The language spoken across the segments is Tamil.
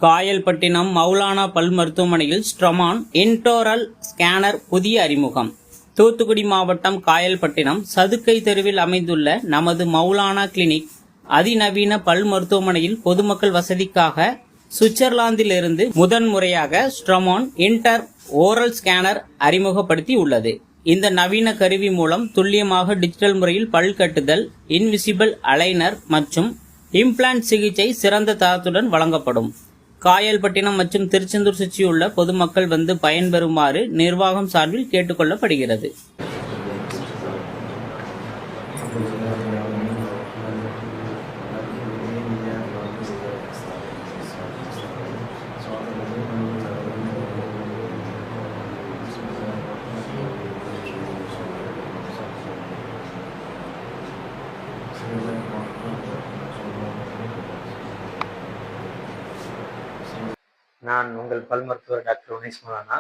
காயல்பட்டினம் மௌலானா பல் மருத்துவமனையில் ஸ்ட்ரமான் இன்டோரல் ஸ்கேனர் புதிய அறிமுகம். தூத்துக்குடி மாவட்டம் காயல்பட்டினம் சதுக்கை தெருவில் அமைந்துள்ள நமது மௌலானா கிளினிக் அதிநவீன பல் மருத்துவமனையில் பொதுமக்கள் வசதிக்காக சுவிட்சர்லாந்திலிருந்து முதன்முறையாக ஸ்ட்ரமான் இன்டர் ஓரல் ஸ்கேனர் அறிமுகப்படுத்தி உள்ளது. இந்த நவீன கருவி மூலம் துல்லியமாக டிஜிட்டல் முறையில் பல் கட்டுதல், இன்விசிபிள் அலைனர் மற்றும் இம்ப்ளான்ட் சிகிச்சை சிறந்த தரத்துடன் வழங்கப்படும். காயல்பட்டினம் மற்றும் திருச்செந்தூர் சுற்றியுள்ள பொதுமக்கள் வந்து பயன்பெறுமாறு நிர்வாகம் சார்பில் கேட்டுக்கொள்ளப்படுகிறது. நான் உங்கள் பல் மருத்துவர் டாக்டர் உனேஸ் மௌலானா.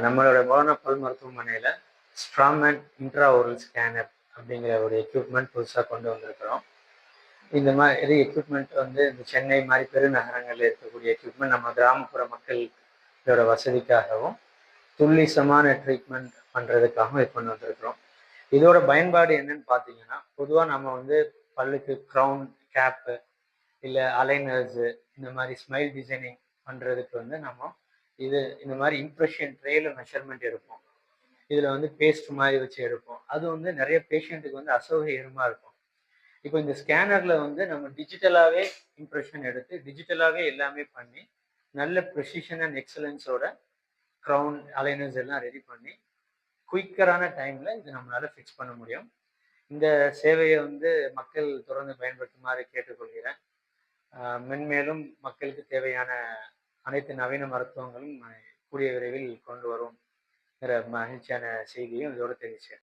நம்மளோட மௌலானா பல் மருத்துவமனையில் ஸ்ட்ராமன் இன்ட்ரா ஓரல் ஸ்கேனர் அப்படிங்கிற ஒரு எக்யூப்மெண்ட் புதுசாக கொண்டு வந்திருக்கிறோம். இந்த மாதிரி எக்யூப்மெண்ட் வந்து இந்த சென்னை மாதிரி பெருநகரங்களில் இருக்கக்கூடிய எக்யூப்மெண்ட் நம்ம கிராமப்புற மக்களோட வசதிக்காகவும் துல்லிசமான ட்ரீட்மெண்ட் பண்ணுறதுக்காகவும் இது கொண்டு வந்திருக்கிறோம். இதோட பயன்பாடு என்னன்னு பார்த்தீங்கன்னா, பொதுவாக நம்ம வந்து பல்லுக்கு க்ரௌன், கேப்பு இல்லை அலைனர்ஸு இந்த மாதிரி ஸ்மைல் டிசைனிங் பண்ணுறதுக்கு வந்து நம்ம இந்த மாதிரி இம்ப்ரெஷன் ட்ரேயில் மெஷர்மெண்ட் எடுப்போம். இதில் வந்து பேஸ்ட் மாதிரி வச்சு எடுப்போம். அது வந்து நிறைய பேஷண்ட்டுக்கு வந்து அசௌகரியமாக இருக்கும். இப்போ இந்த ஸ்கேனரில் வந்து நம்ம டிஜிட்டலாகவே இம்ப்ரெஷன் எடுத்து டிஜிட்டலாகவே எல்லாமே பண்ணி நல்ல ப்ரெசிஷன் அண்ட் எக்ஸலன்ஸோட க்ரௌன், அலைனர்ஸ் எல்லாம் ரெடி பண்ணி குயிக்கரான டைமில் இது நம்மளால் ஃபிக்ஸ் பண்ண முடியும். இந்த சேவையை வந்து மக்கள் தொடர்ந்து பயன்படுத்துமாறு கேட்டுக்கொள்கிறேன். மென்மேலும் மக்களுக்கு தேவையான அனைத்து நவீன மருத்துவங்களும் கூடிய விரைவில் கொண்டு வரும் மகிழ்ச்சியான செய்தியும் இதோடு தெரிவிச்சேன்.